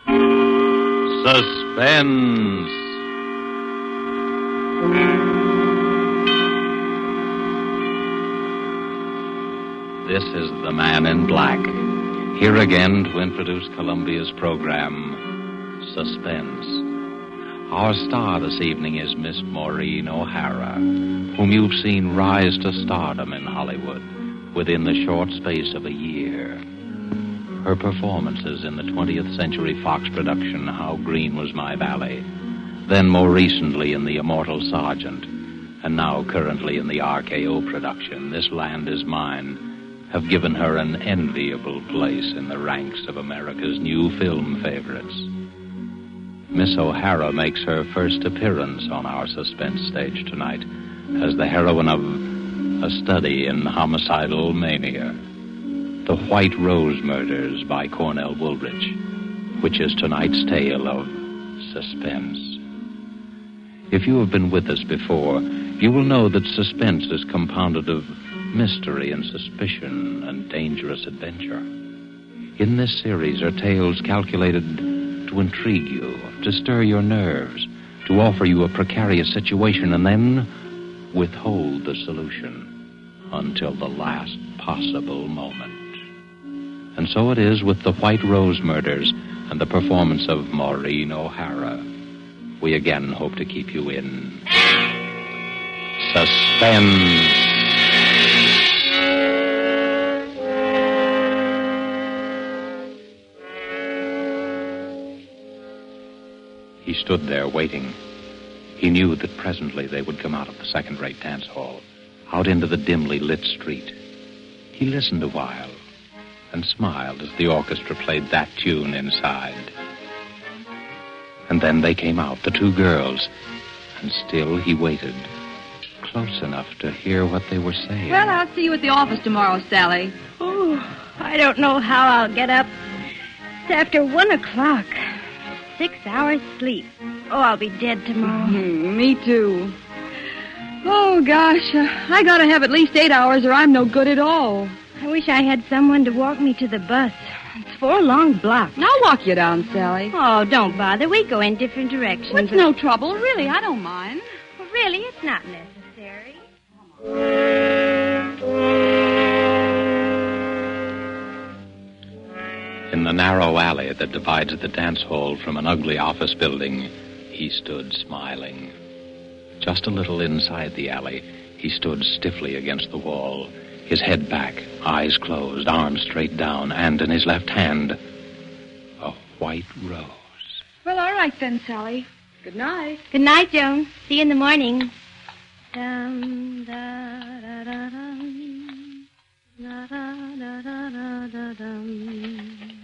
Suspense. This is the Man in Black, here again to introduce Columbia's program, Suspense. Our star this evening is Miss Maureen O'Hara, whom you've seen rise to stardom in Hollywood within the short space of a year. Her performances in the 20th Century Fox production, How Green Was My Valley, then more recently in The Immortal Sergeant, and now currently in the RKO production, This Land Is Mine, have given her an enviable place in the ranks of America's new film favorites. Miss O'Hara makes her first appearance on our Suspense stage tonight as the heroine of A Study in Homicidal Mania, The White Rose Murders by Cornell Woolrich, which is tonight's tale of suspense. If you have been with us before, you will know that suspense is compounded of mystery and suspicion and dangerous adventure. In this series are tales calculated to intrigue you, to stir your nerves, to offer you a precarious situation and then withhold the solution until the last possible moment. And so it is with The White Rose Murders and the performance of Maureen O'Hara. We again hope to keep you in suspense. He stood there waiting. He knew that presently they would come out of the second-rate dance hall, out into the dimly lit street. He listened a while and smiled as the orchestra played that tune inside. And then they came out, the two girls, and still he waited, close enough to hear what they were saying. Well, I'll see you at the office tomorrow, Sally. Oh, I don't know how I'll get up. It's after 1 o'clock. 6 hours sleep. Oh, I'll be dead tomorrow. Me too. Oh, gosh, I gotta have at least 8 hours or I'm no good at all. I wish I had someone to walk me to the bus. It's 4 long blocks. I'll walk you down, Sally. Oh, don't bother. We go in different directions. It's no trouble. Really, I don't mind. Well, really, it's not necessary. In the narrow alley that divides the dance hall from an ugly office building, he stood smiling. Just a little inside the alley, he stood stiffly against the wall, his head back, eyes closed, arms straight down, and in his left hand, a white rose. Well, all right then, Sally. Good night. Good night, Joan. See you in the morning. Dum, da, da, da, dum. Da, da, da, da, da, da, dum.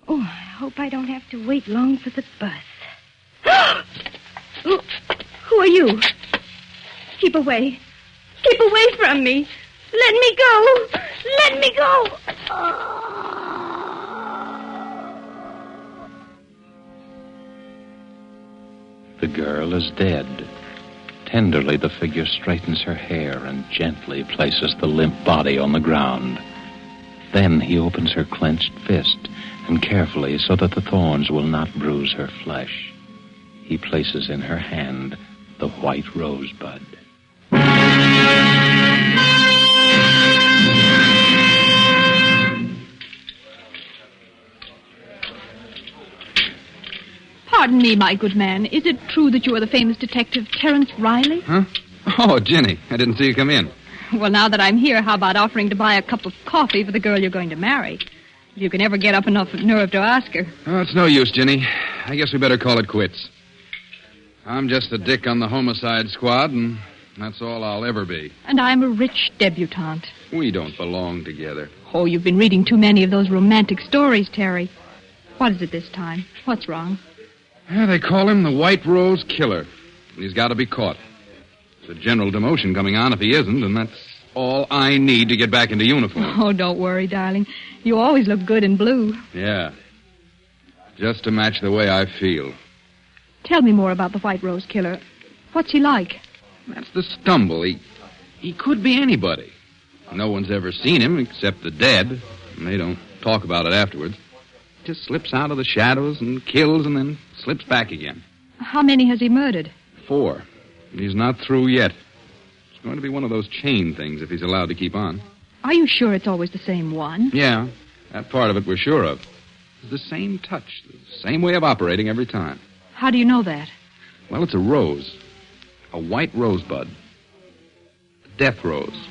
Oh, I hope I don't have to wait long for the bus. Who are you? Keep away. Keep away from me. Let me go. Let me go. The girl is dead. Tenderly, the figure straightens her hair and gently places the limp body on the ground. Then he opens her clenched fist, and carefully, so that the thorns will not bruise her flesh, he places in her hand the white rosebud. Pardon me, my good man. Is it true that you are the famous detective Terence Riley? Huh? Oh, Jenny, I didn't see you come in. Well, now that I'm here, how about offering to buy a cup of coffee for the girl you're going to marry? If you can ever get up enough nerve to ask her. Oh, it's no use, Jenny. I guess we better call it quits. I'm just a dick on the homicide squad, and that's all I'll ever be. And I'm a rich debutante. We don't belong together. Oh, you've been reading too many of those romantic stories, Terry. What is it this time? What's wrong? Yeah, they call him the White Rose Killer. He's got to be caught. There's a general demotion coming on if he isn't, and that's all I need to get back into uniform. Oh, don't worry, darling. You always look good in blue. Yeah. Just to match the way I feel. Tell me more about the White Rose Killer. What's he like? That's the stumble. He could be anybody. No one's ever seen him except the dead. and they don't talk about it afterwards. Just slips out of the shadows and kills and then slips back again. How many has he murdered? 4. And he's not through yet. It's going to be one of those chain things if he's allowed to keep on. Are you sure it's always the same one? Yeah, that part of it we're sure of. It's the same touch, the same way of operating every time. How do you know that? Well, it's a rose. A white rosebud. A death rose.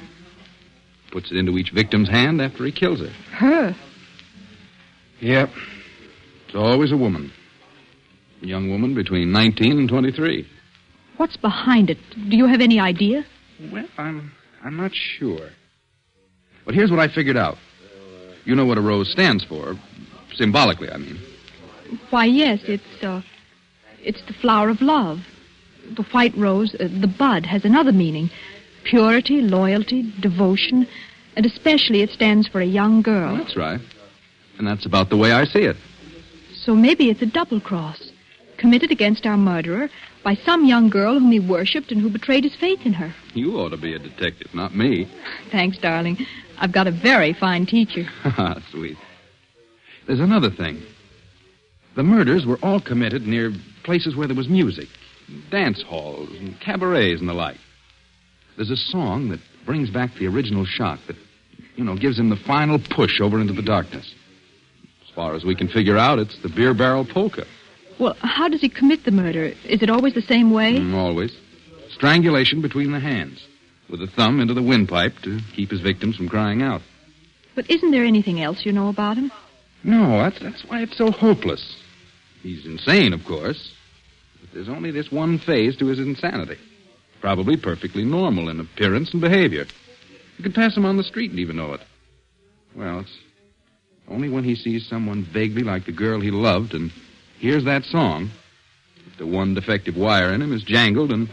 Puts it into each victim's hand after he kills her. Her? Yep. It's always a woman. A young woman between 19 and 23. What's behind it? Do you have any idea? Well, I'm not sure. But here's what I figured out. You know what a rose stands for. Symbolically, I mean. Why, yes, it's the flower of love. The white rose, the bud, has another meaning. Purity, loyalty, devotion, and especially it stands for a young girl. Well, that's right. And that's about the way I see it. So maybe it's a double cross, committed against our murderer by some young girl whom he worshipped and who betrayed his faith in her. You ought to be a detective, not me. Thanks, darling. I've got a very fine teacher. Sweet. There's another thing. The murders were all committed near places where there was music, dance halls and cabarets and the like. There's a song that brings back the original shock that, gives him the final push over into the darkness. As far as we can figure out, it's the beer barrel polka. Well, how does he commit the murder? Is it always the same way? Always. Strangulation between the hands, with the thumb into the windpipe to keep his victims from crying out. But isn't there anything else you know about him? No, that's why it's so hopeless. He's insane, of course. But there's only this one phase to his insanity. Probably perfectly normal in appearance and behavior. You could pass him on the street and even know it. Well, it's only when he sees someone vaguely like the girl he loved and hears that song that the one defective wire in him is jangled and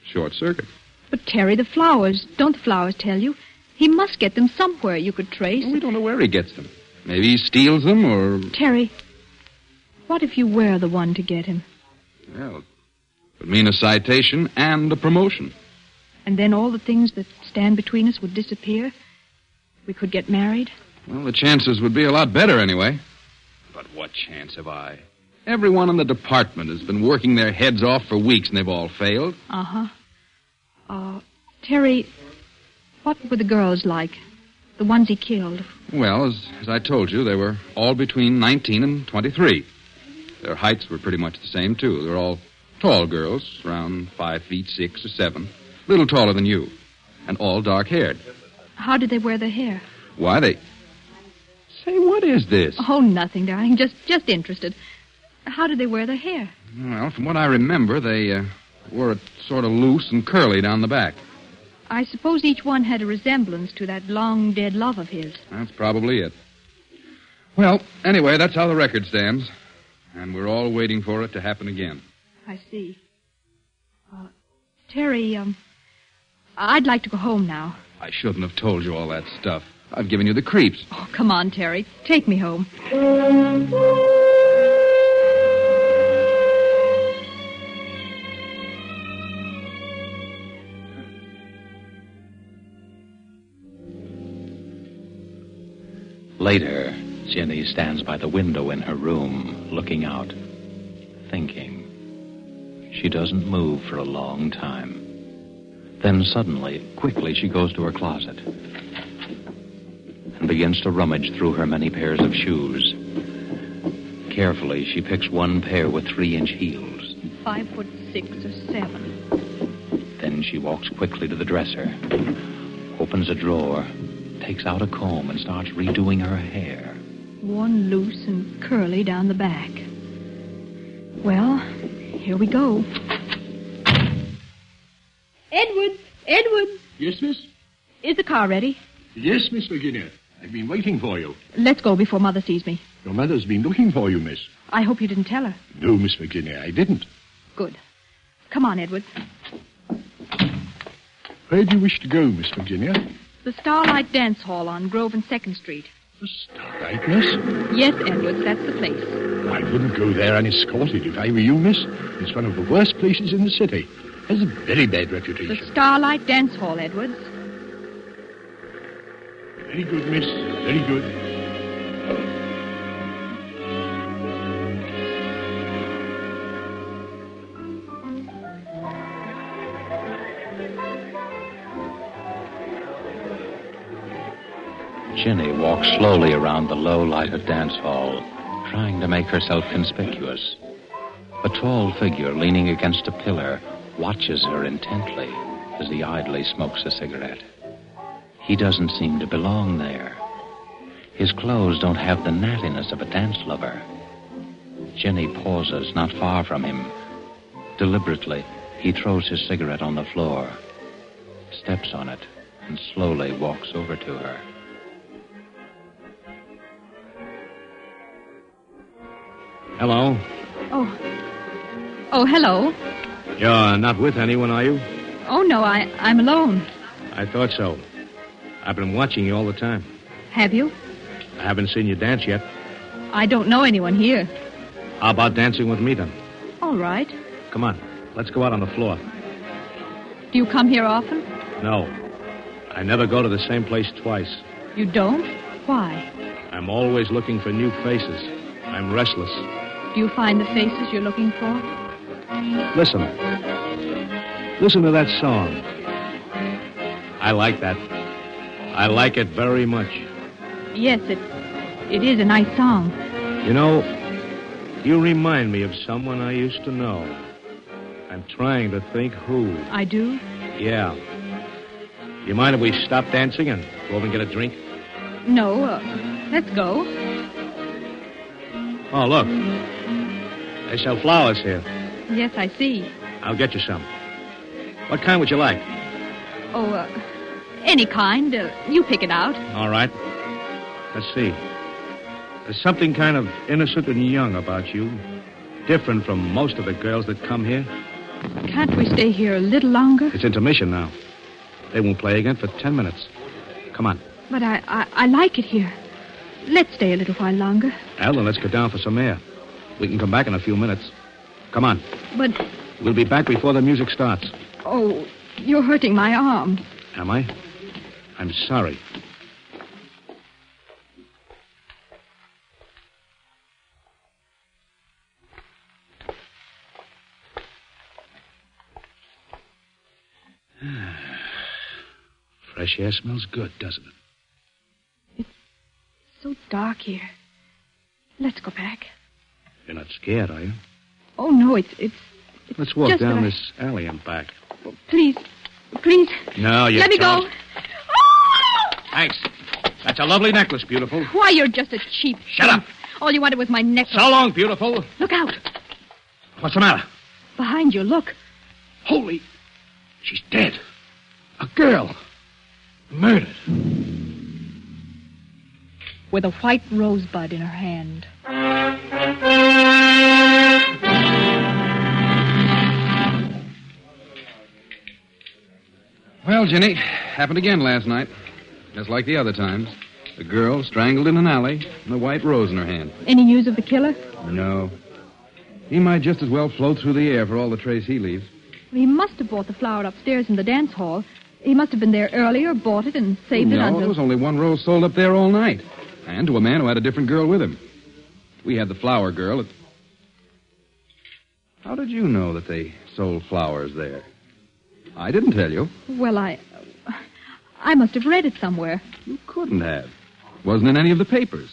short circuit. But, Terry, the flowers, don't the flowers tell you? He must get them somewhere you could trace. Well, we don't know where he gets them. Maybe he steals them or... Terry, what if you were the one to get him? Well, it would mean a citation and a promotion. And then all the things that stand between us would disappear? We could get married? Well, the chances would be a lot better anyway. But what chance have I? Everyone in the department has been working their heads off for weeks and they've all failed. Uh-huh. Terry, what were the girls like? The ones he killed? Well, as I told you, they were all between 19 and 23. Their heights were pretty much the same, too. They're all tall girls, around 5 feet 6 or 7. A little taller than you. And all dark-haired. How did they wear their hair? Why, they... Say, what is this? Oh, nothing, darling. Just interested. How did they wear their hair? Well, from what I remember, they wore it sort of loose and curly down the back. I suppose each one had a resemblance to that long-dead love of his. That's probably it. Well, anyway, that's how the record stands. And we're all waiting for it to happen again. I see. Terry, I'd like to go home now. I shouldn't have told you all that stuff. I've given you the creeps. Oh, come on, Terry. Take me home. Later, Jenny stands by the window in her room, looking out, thinking. She doesn't move for a long time. Then suddenly, quickly, she goes to her closet and begins to rummage through her many pairs of shoes. Carefully, she picks one pair with 3-inch heels. 5'6" or 7. Then she walks quickly to the dresser, opens a drawer, takes out a comb, and starts redoing her hair. One loose and curly down the back. Well, here we go. Edward! Yes, miss? Is the car ready? Yes, Miss Virginia. I've been waiting for you. Let's go before Mother sees me. Your mother's been looking for you, miss. I hope you didn't tell her. No, Miss Virginia, I didn't. Good. Come on, Edward. Where do you wish to go, Miss Virginia? The Starlight Dance Hall on Grove and 2nd Street. The Starlight, miss? Yes, Edward, that's the place. I wouldn't go there unescorted if I were you, miss. It's one of the worst places in the city. Has a very bad reputation. The Starlight Dance Hall, Edwards. Very good, miss. Very good. Ginny walks slowly around the low-lighted dance hall, trying to make herself conspicuous. A tall figure leaning against a pillar watches her intently as he idly smokes a cigarette. He doesn't seem to belong there. His clothes don't have the nattiness of a dance lover. Ginny pauses not far from him. Deliberately, he throws his cigarette on the floor, steps on it, and slowly walks over to her. Hello. Oh, hello. You're not with anyone, are you? Oh, no, I'm alone. I thought so. I've been watching you all the time. Have you? I haven't seen you dance yet. I don't know anyone here. How about dancing with me, then? All right. Come on. Let's go out on the floor. Do you come here often? No. I never go to the same place twice. You don't? Why? I'm always looking for new faces. I'm restless. Do you find the faces you're looking for? Listen. Listen to that song. I like that. I like it very much. Yes, it is a nice song. You know, you remind me of someone I used to know. I'm trying to think who. I do? Yeah. You mind if we stop dancing and go over and get a drink? No, let's go. Oh, look. They sell flowers here. Yes, I see. I'll get you some. What kind would you like? Oh, any kind. You pick it out. All right. Let's see. There's something kind of innocent and young about you. Different from most of the girls that come here. Can't we stay here a little longer? It's intermission now. They won't play again for 10 minutes. Come on. But I like it here. Let's stay a little while longer. Well, then let's go down for some air. We can come back in a few minutes. Come on. But... We'll be back before the music starts. Oh, you're hurting my arm. Am I? I'm sorry. Fresh air smells good, doesn't it? It's so dark here. Let's go back. You're not scared, are you? Oh, no, it's Let's walk just down that this alley and back. Oh, please. No, you Let me don't. go. Oh! Thanks. That's a lovely necklace, beautiful. Why, you're just a cheap... Shut up. All you wanted was my necklace. So long, beautiful. Look out. What's the matter? Behind you, look. Holy... She's dead. A girl. Murdered. With a white rosebud in her hand. Well, Ginny, happened again last night. Just like the other times. The girl strangled in an alley and a white rose in her hand. Any news of the killer? No. He might just as well float through the air for all the trace he leaves. He must have bought the flower upstairs in the dance hall. He must have been there earlier, bought it, and saved it No, until... there was only one rose sold up there all night. And to a man who had a different girl with him. We had the flower girl. How did you know that they sold flowers there? I didn't tell you. Well, I must have read it somewhere. You couldn't have. Wasn't in any of the papers.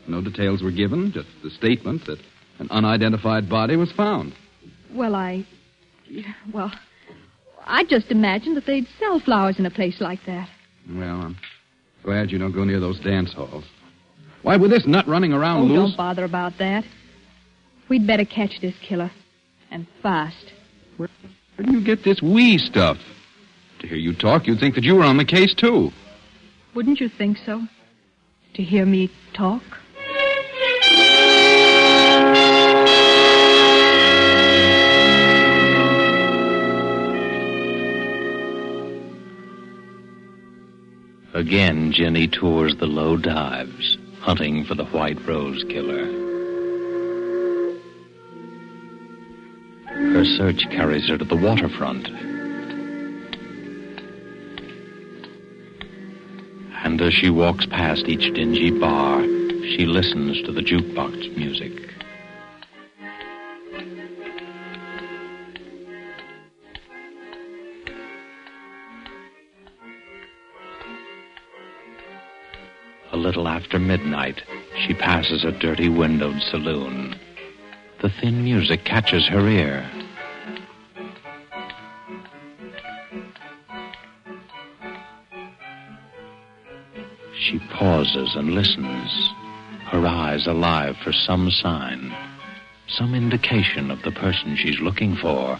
No details were given, just the statement that an unidentified body was found. Well, I just imagined that they'd sell flowers in a place like that. Well, I'm glad you don't go near those dance halls. Why, with this nut running around Oh, loose... don't bother about that. We'd better catch this killer. And fast. Where do you get this wee stuff? To hear you talk, you'd think that you were on the case, too. Wouldn't you think so? To hear me talk? Again, Jenny tours the low dives, hunting for the White Rose Killer. Her search carries her to the waterfront. And And as she walks past each dingy bar, she listens to the jukebox music. A little after midnight, she passes a dirty windowed saloon. The thin music catches her ear. She pauses and listens, her eyes alive for some sign, some indication of the person she's looking for.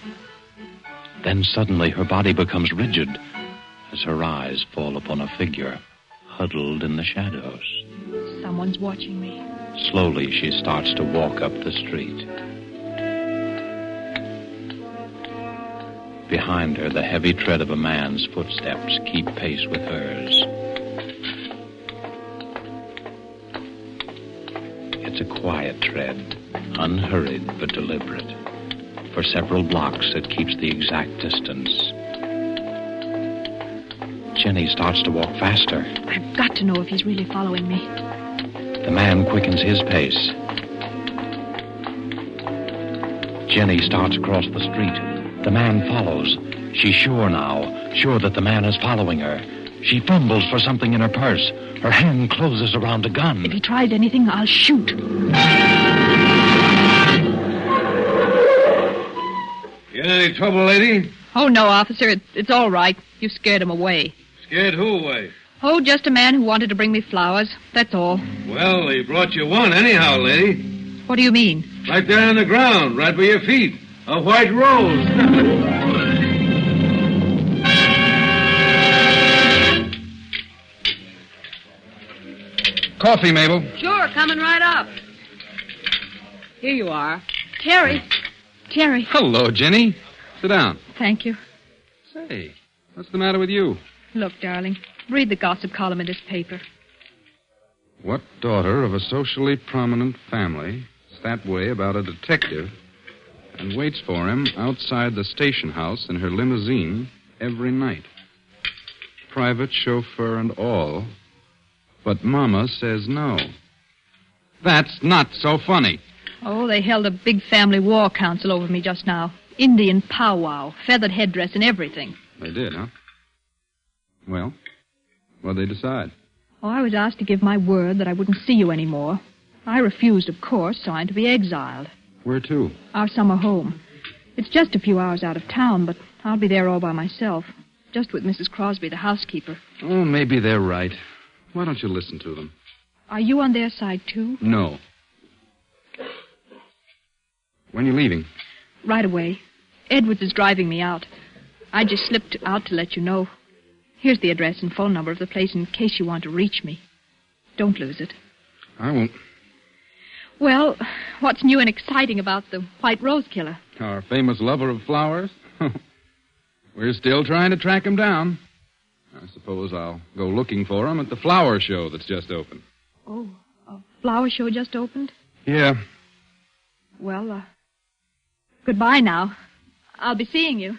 Then suddenly her body becomes rigid as her eyes fall upon a figure huddled in the shadows. Someone's watching me. Slowly she starts to walk up the street. Behind her, the heavy tread of a man's footsteps keep pace with hers. It's a quiet tread, unhurried but deliberate. For several blocks, it keeps the exact distance. Jenny starts to walk faster. I've got to know if he's really following me. The man quickens his pace. Jenny starts across the street. The man follows. She's sure now, sure that the man is following her. She fumbles for something in her purse. Her hand closes around a gun. If he tries anything, I'll shoot. You in any trouble, lady? Oh, no, officer. It's all right. You scared him away. Scared who away? Oh, just a man who wanted to bring me flowers. That's all. Well, he brought you one anyhow, lady. What do you mean? Right there on the ground, right by your feet. A white rose. Coffee, Mabel. Sure, coming right up. Here you are. Terry. Terry. Hello, Jenny. Sit down. Thank you. Say, what's the matter with you? Look, darling, read the gossip column in this paper. What daughter of a socially prominent family is that way about a detective and waits for him outside the station house in her limousine every night? Private chauffeur and all. But Mama says no. That's not so funny. Oh, they held a big family war council over me just now. Indian powwow, feathered headdress and everything. They did, huh? Well, what'd they decide? Oh, I was asked to give my word that I wouldn't see you anymore. I refused, of course, so I'm to be exiled. Where to? Our summer home. It's just a few hours out of town, but I'll be there all by myself. Just with Mrs. Crosby, the housekeeper. Oh, maybe they're right. Why don't you listen to them? Are you on their side, too? No. When are you leaving? Right away. Edwards is driving me out. I just slipped out to let you know. Here's the address and phone number of the place in case you want to reach me. Don't lose it. I won't. Well, what's new and exciting about the White Rose Killer? Our famous lover of flowers? We're still trying to track him down. I suppose I'll go looking for him at the flower show that's just opened. Oh, a flower show just opened? Yeah. Well, goodbye now. I'll be seeing you.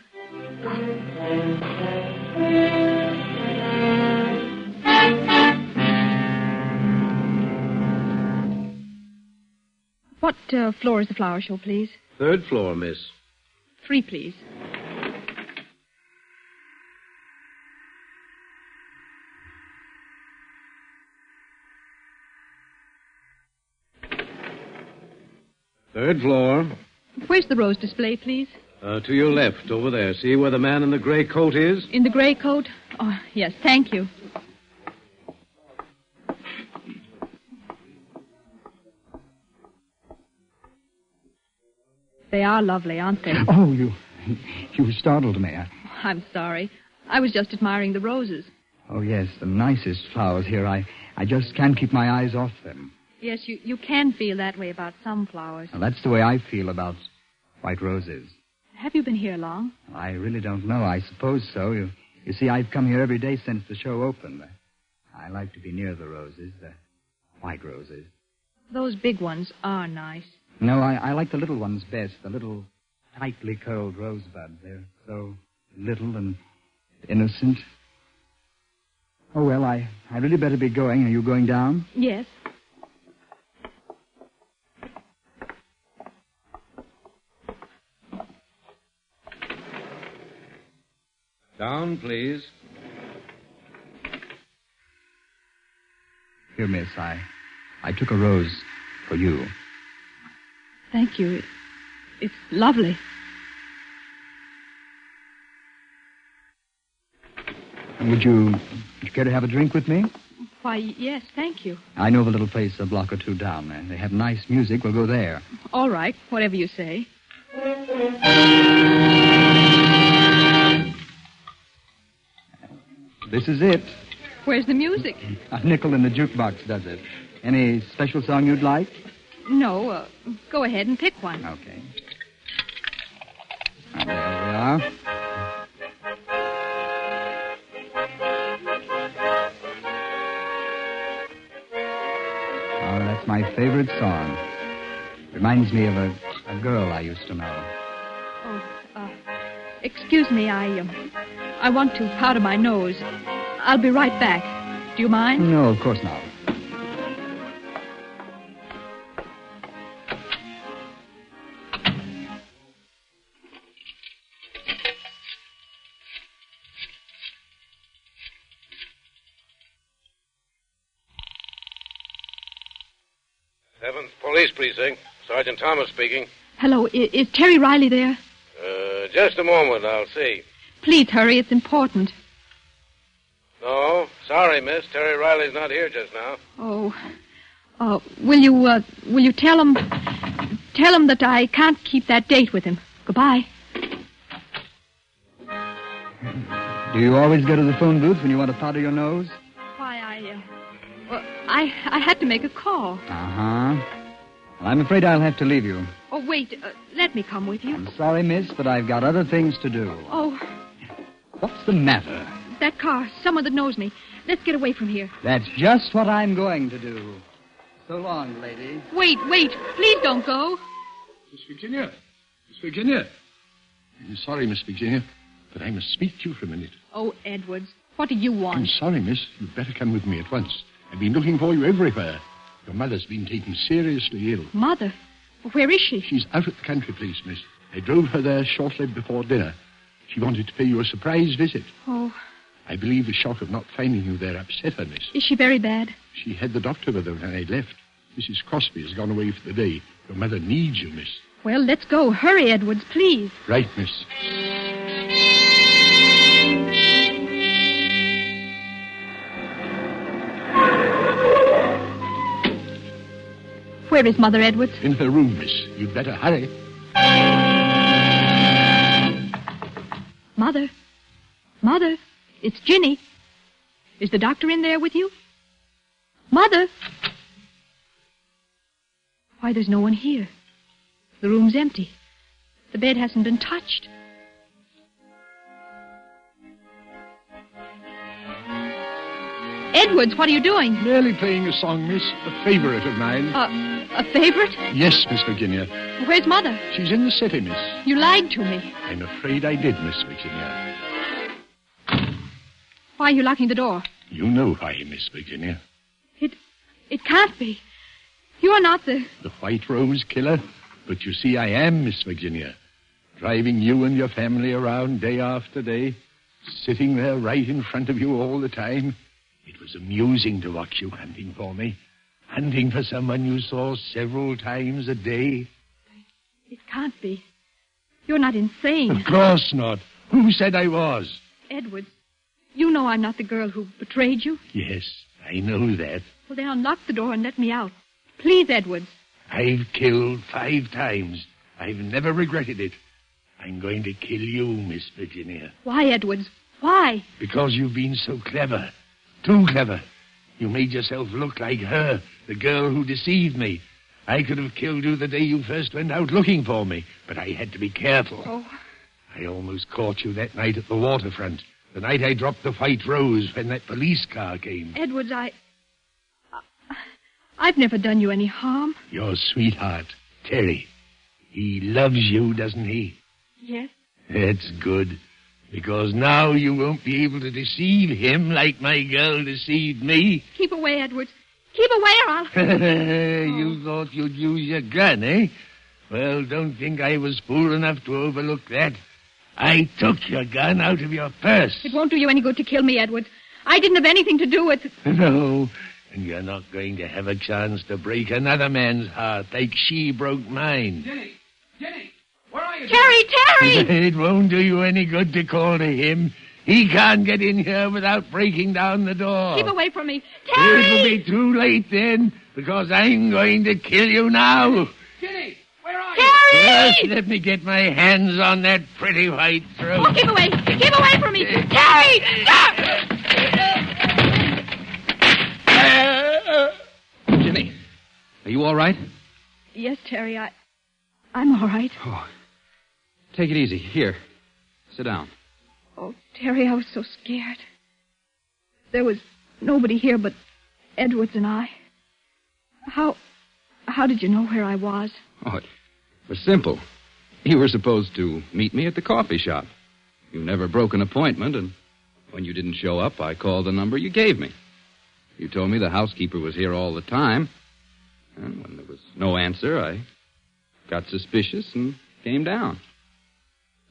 What floor is the flower show, please? 3rd floor, miss. 3, please. Third floor. Where's the rose display, please? To your left, over there. See where the man in the gray coat is? In the gray coat? Oh, yes, thank you. They are lovely, aren't they? Oh, you startled me. I'm sorry. I was just admiring the roses. Oh, yes, the nicest flowers here. I just can't keep my eyes off them. Yes, you can feel that way about some flowers. Well, that's the way I feel about white roses. Have you been here long? I really don't know. I suppose so. You see, I've come here every day since the show opened. I like to be near the roses, the white roses. Those big ones are nice. No, I like the little ones best, the little tightly curled rosebuds. They're so little and innocent. Oh, well, I really better be going. Are you going down? Yes. Down, please. Here, miss, I took a rose for you. Thank you. It's lovely. Would you care to have a drink with me? Why, yes, thank you. I know of a little place a block or two down there. They have nice music. We'll go there. All right, whatever you say. This is it. Where's the music? A nickel in the jukebox does it. Any special song you'd like? No, go ahead and pick one. Okay. There we are. Oh, that's my favorite song. Reminds me of a girl I used to know. Oh, excuse me, I want to powder my nose. I'll be right back. Do you mind? No, of course not. Seventh Police Precinct. Sergeant Thomas speaking. Hello, is Terry Riley there? Just a moment, I'll see. Please hurry, it's important. No, sorry, miss. Terry Riley's not here just now. Oh, will you tell him that I can't keep that date with him. Goodbye. Do you always go to the phone booth when you want to powder your nose? Why, I had to make a call. Uh-huh. Well, I'm afraid I'll have to leave you. Oh, wait, let me come with you. I'm sorry, miss, but I've got other things to do. Oh, What's the matter? that car, someone that knows me. Let's get away from here. That's just what I'm going to do. So long, lady. Wait, please don't go. Miss Virginia. Miss Virginia. I'm sorry, Miss Virginia, but I must speak to you for a minute. Oh, Edwards, what do you want? I'm sorry, miss. You'd better come with me at once. I've been looking for you everywhere. Your mother's been taken seriously ill. Mother? Where is she? She's out at the country place, miss. I drove her there shortly before dinner. She wanted to pay you a surprise visit. Oh. I believe the shock of not finding you there upset her, miss. Is she very bad? She had the doctor with her when I left. Mrs. Crosby has gone away for the day. Your mother needs you, miss. Well, let's go. Hurry, Edwards, please. Right, miss. Where is Mother, Edwards? In her room, miss. You'd better hurry. Mother? Mother? It's Ginny. Is the doctor in there with you? Mother? Why, there's no one here. The room's empty. The bed hasn't been touched. Edwards, what are you doing? Merely playing a song, miss. A favorite of mine. A favorite? Yes, Miss Virginia. Where's Mother? She's in the city, miss. You lied to me. I'm afraid I did, Miss Virginia. Why are you locking the door? You know why, Miss Virginia. It can't be. You're not the White Rose killer. But you see, I am, Miss Virginia. Driving you and your family around day after day. Sitting there right in front of you all the time. It was amusing to watch you hunting for me. Hunting for someone you saw several times a day. It can't be. You're not insane. Of course not. Who said I was? Edwards, you know I'm not the girl who betrayed you. Yes, I know that. Well, then unlock the door and let me out. Please, Edwards. I've killed 5 times. I've never regretted it. I'm going to kill you, Miss Virginia. Why, Edwards? Why? Because you've been so clever. Too clever. You made yourself look like her, the girl who deceived me. I could have killed you the day you first went out looking for me, but I had to be careful. Oh. I almost caught you that night at the waterfront, the night I dropped the White Rose when that police car came. Edwards, I've never done you any harm. Your sweetheart, Terry. He loves you, doesn't he? Yes. That's good. Because now you won't be able to deceive him like my girl deceived me. Keep away, Edwards. Keep away, or I'll... You thought you'd use your gun, eh? Well, don't think I was fool enough to overlook that. I took your gun out of your purse. It won't do you any good to kill me, Edwards. I didn't have anything to do with it. No, and you're not going to have a chance to break another man's heart like she broke mine. Jenny, where are you? Terry! It won't do you any good to call to him. He can't get in here without breaking down the door. Keep away from me. Terry! It'll be too late then, because I'm going to kill you now. Jenny, where are you? Terry! Just let me get my hands on that pretty white throat. Oh, keep away. Keep away from me. Terry! Stop! Jenny, are you all right? Yes, Terry, I'm all right. Oh, take it easy. Here, sit down. Oh, Terry, I was so scared. There was nobody here but Edwards and I. How did you know where I was? Oh, it was simple. You were supposed to meet me at the coffee shop. You never broke an appointment, and when you didn't show up, I called the number you gave me. You told me the housekeeper was here all the time, and when there was no answer, I got suspicious and came down.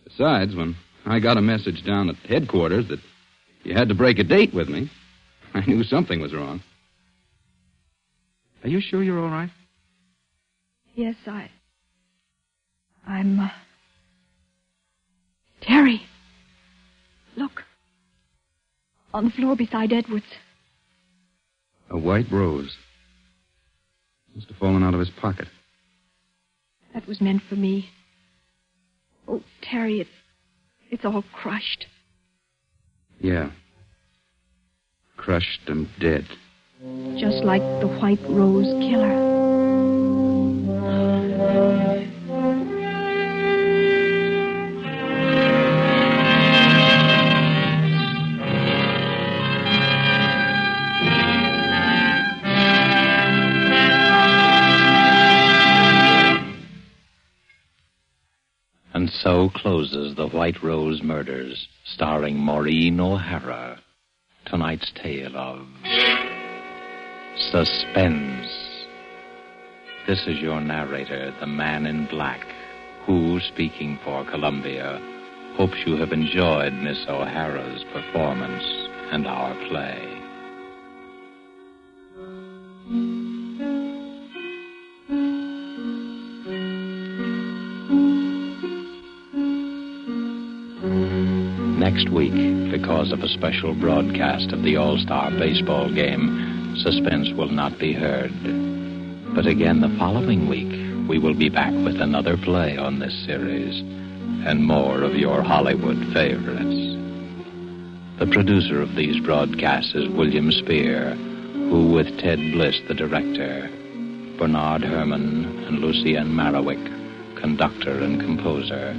Besides, when I got a message down at headquarters that you had to break a date with me, I knew something was wrong. Are you sure you're all right? Yes, I'm... Terry, look. On the floor beside Edwards. A white rose. Must have fallen out of his pocket. That was meant for me. Oh, Terry, it's all crushed. Yeah. Crushed and dead. Just like the white rose killer. And so closes The White Rose Murders, starring Maureen O'Hara. Tonight's tale of Suspense. This is your narrator, the man in black, who, speaking for Columbia, hopes you have enjoyed Miss O'Hara's performance and our play. Next week, because of a special broadcast of the All-Star baseball game, Suspense will not be heard. But again the following week, we will be back with another play on this series and more of your Hollywood favorites. The producer of these broadcasts is William Spear, who, with Ted Bliss, the director, Bernard Herrmann and Lucienne Marowik, conductor and composer,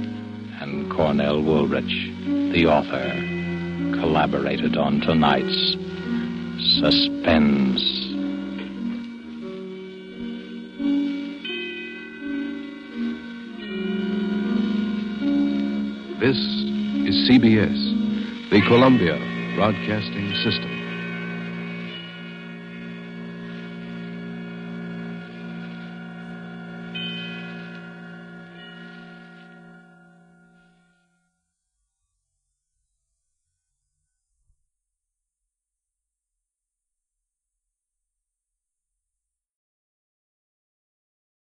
and Cornell Woolrich, the author, collaborated on tonight's Suspense. This is CBS, the Columbia Broadcasting System.